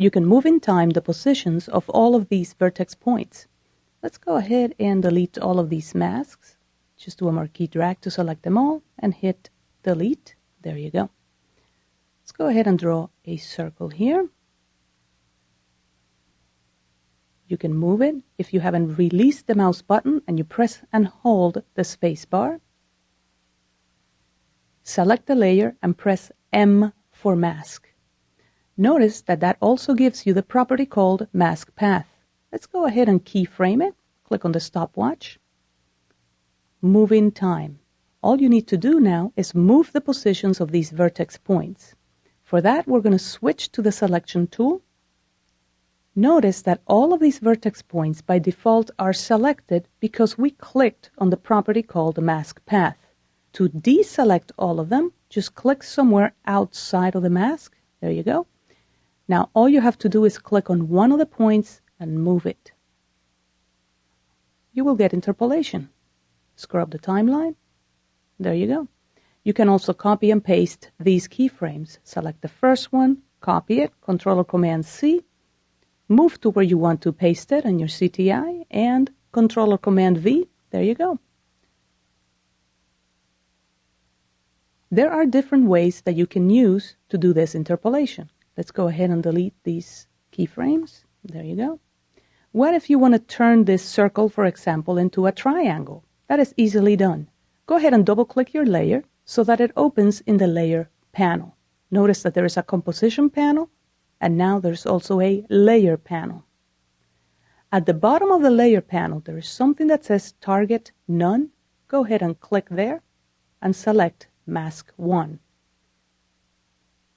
you can move in time the positions of all of these vertex points. Let's go ahead and delete all of these masks. Just do a marquee drag to select them all and hit delete. There you go. Let's go ahead and draw a circle here. You can move it if you haven't released the mouse button and you press and hold the space bar. Select the layer and press M for mask. Notice that that also gives you the property called mask path. Let's go ahead and keyframe it. Click on the stopwatch. Move in time. All you need to do now is move the positions of these vertex points. For that, we're going to switch to the selection tool. Notice that all of these vertex points by default are selected because we clicked on the property called the mask path. To deselect all of them, just click somewhere outside of the mask. There you go. Now all you have to do is click on one of the points and move it. You will get interpolation. Scrub the timeline. There you go. You can also copy and paste these keyframes. Select the first one, copy it, Control or Command C, move to where you want to paste it on your CTI, and Control or Command V. There you go. There are different ways that you can use to do this interpolation. Let's go ahead and delete these keyframes. There you go. What if you want to turn this circle, for example, into a triangle? That is easily done. Go ahead and double-click your layer so that it opens in the layer panel. Notice that there is a composition panel, and now there's also a layer panel. At the bottom of the layer panel, there is something that says Target None. Go ahead and click there and select Mask 1.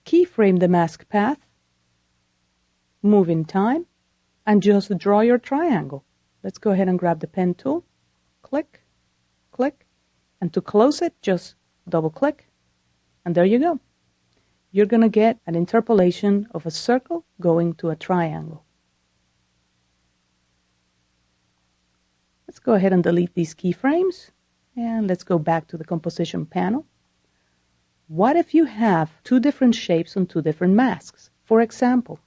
Keyframe the mask path, move in time, and just draw your triangle. Let's go ahead and grab the pen tool, click, click, and to close it, just double-click, and there you go. You're going to get an interpolation of a circle going to a triangle. Let's go ahead and delete these keyframes, and let's go back to the composition panel. What if you have two different shapes on two different masks? For example,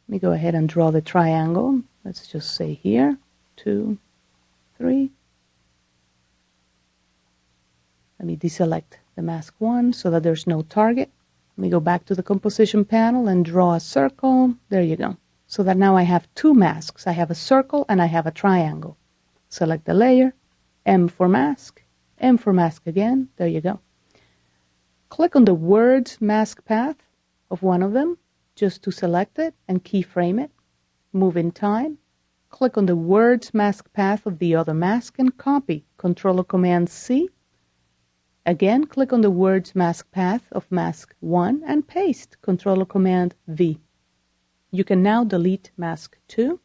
let me go ahead and draw the triangle. Let's just say here, 2, 3. Let me deselect the mask 1 so that there's no target. Let me go back to the composition panel and draw a circle. There you go. So that now I have two masks. I have a circle and I have a triangle. Select the layer, M for mask again. There you go. Click on the words mask path of one of them just to select it and keyframe it. Move in time. Click on the words mask path of the other mask and copy. Control or Command C. Again, click on the words mask path of mask 1 and paste. Control or Command V. You can now delete mask 2,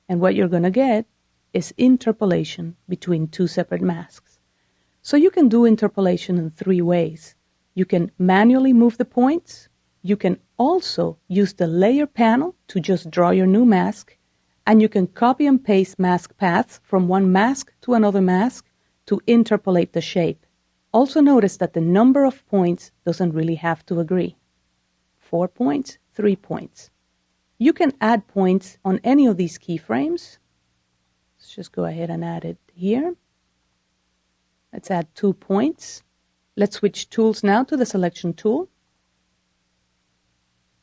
and what you're going to get is interpolation between two separate masks. So you can do interpolation in three ways. You can manually move the points. You can also use the layer panel to just draw your new mask, and you can copy and paste mask paths from one mask to another mask to interpolate the shape. Also notice that the number of points doesn't really have to agree. 4 points, 3 points. You can add points on any of these keyframes. Let's just go ahead and add it here. Let's add 2 points. Let's switch tools now to the selection tool.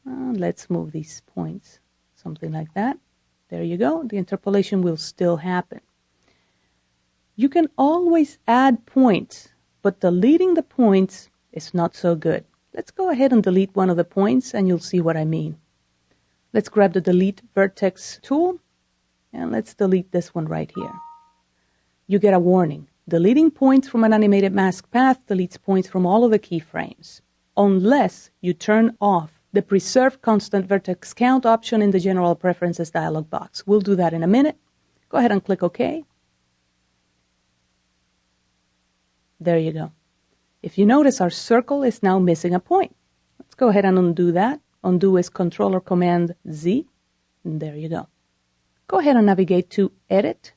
Let's move these points, something like that. There you go. The interpolation will still happen. You can always add points, but deleting the points is not so good. Let's go ahead and delete one of the points and you'll see what I mean. Let's grab the Delete Vertex tool and let's delete this one right here. You get a warning. Deleting points from an animated mask path deletes points from all of the keyframes, unless you turn off the Preserve Constant Vertex Count option in the General Preferences dialog box. We'll do that in a minute. Go ahead and click OK. There you go. If you notice, our circle is now missing a point. Let's go ahead and undo that. Undo is Control or Command Z. And there you go. Go ahead and navigate to Edit,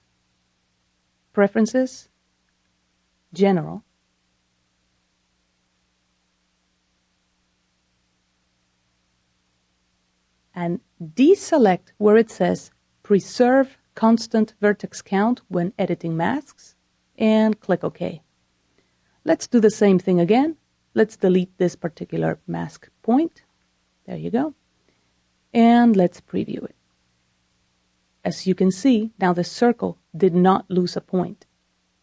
Preferences, General. and deselect where it says Preserve Constant Vertex Count when editing masks, and click OK. Let's do the same thing again. Let's delete this particular mask point. There you go. And let's preview it. As you can see, now the circle did not lose a point.